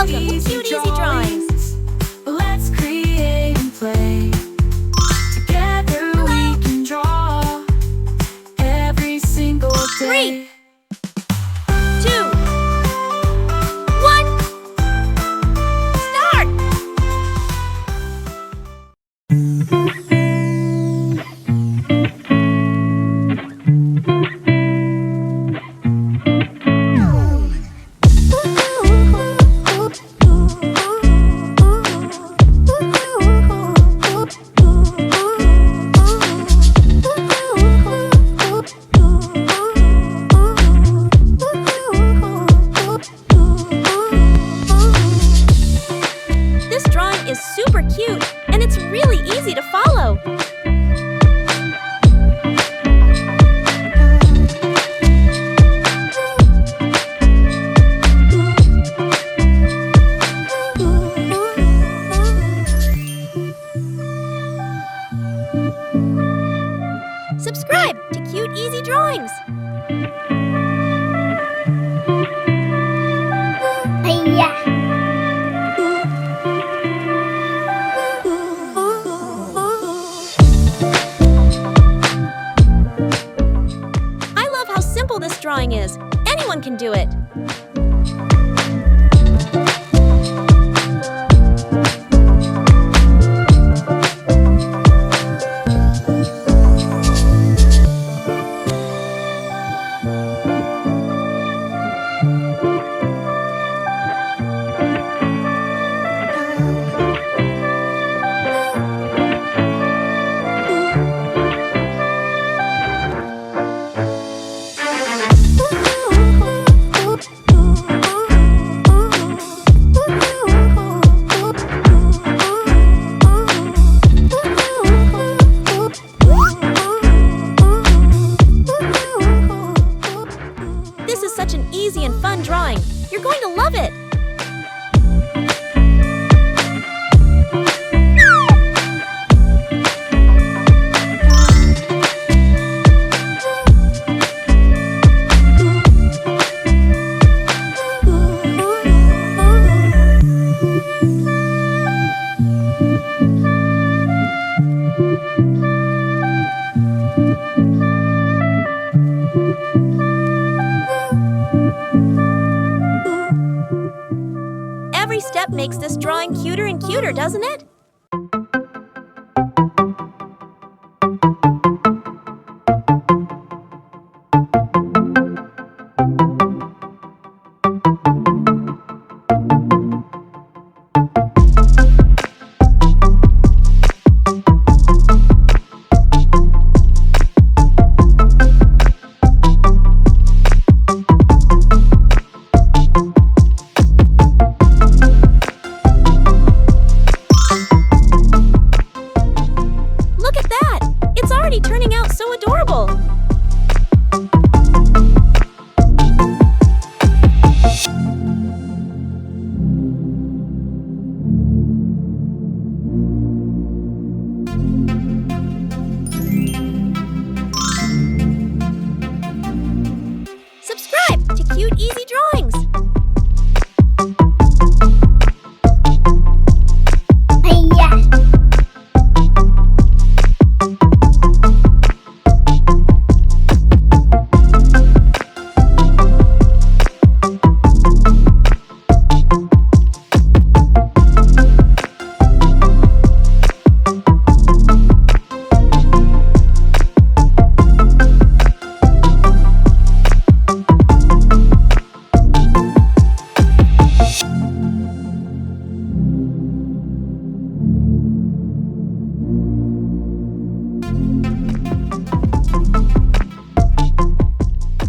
Welcome to Cute Easy Drawings. Let's create and play. Together we can draw every single day. 3, 2, 1, start! This drawing is super cute, and it's really easy to follow. Subscribe to Cute Easy Drawings. I love how simple this drawing is. Anyone can do it. This is such an easy and fun drawing. You're going to love it. Every step makes this drawing cuter and cuter, doesn't it? Look at that! It's already turning out so adorable! Subscribe to Cute Easy Drawings!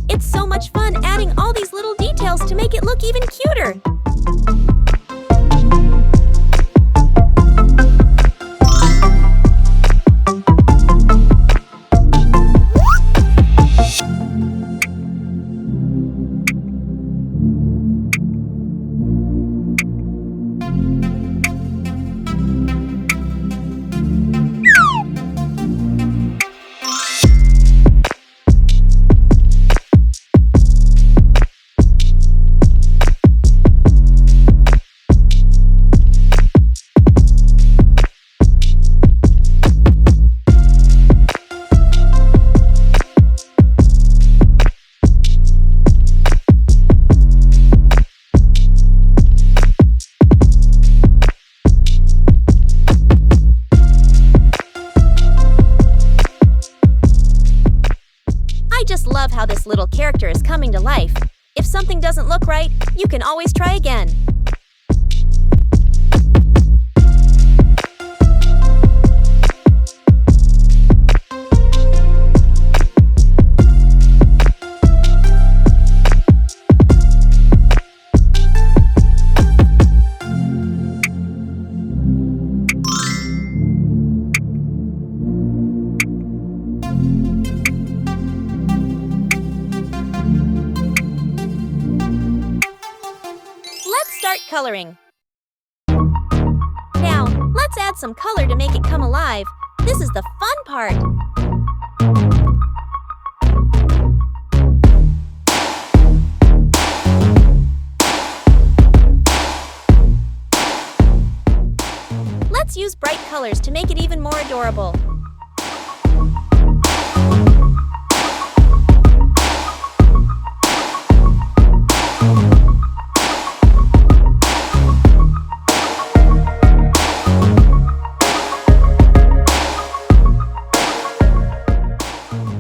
It's so much fun adding all these little details to make it look even cuter. this little character is coming to life. If something doesn't look right, you can always try again. Let's start coloring. Now, let's add some color to make it come alive. This is the fun part. Let's use bright colors to make it even more adorable.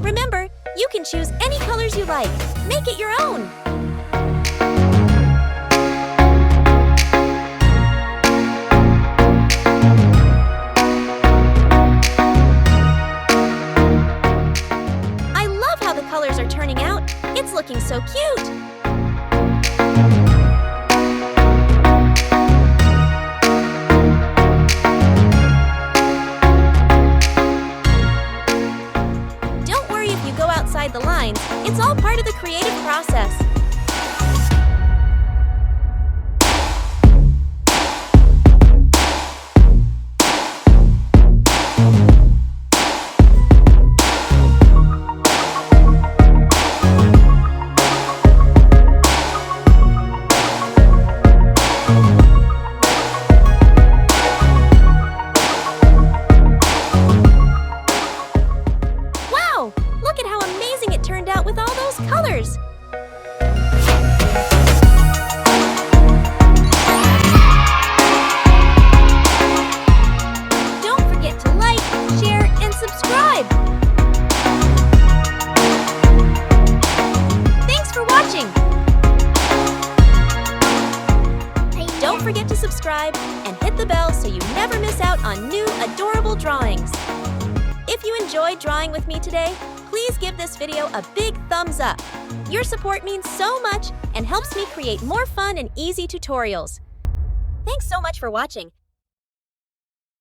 Remember, you can choose any colors you like. Make it your own. I love how the colors are turning out. It's looking so cute. Don't worry if you go outside the lines. It's all part of the creative process. Wow! Look at how amazing it turned out with all those colors! Don't forget to like, share, and subscribe! Thanks for watching! Don't forget to subscribe and hit the bell so you never miss out on new adorable drawings. If you enjoyed drawing with me today, please give this video a big thumbs up. Your support means so much and helps me create more fun and easy tutorials. Thanks so much for watching,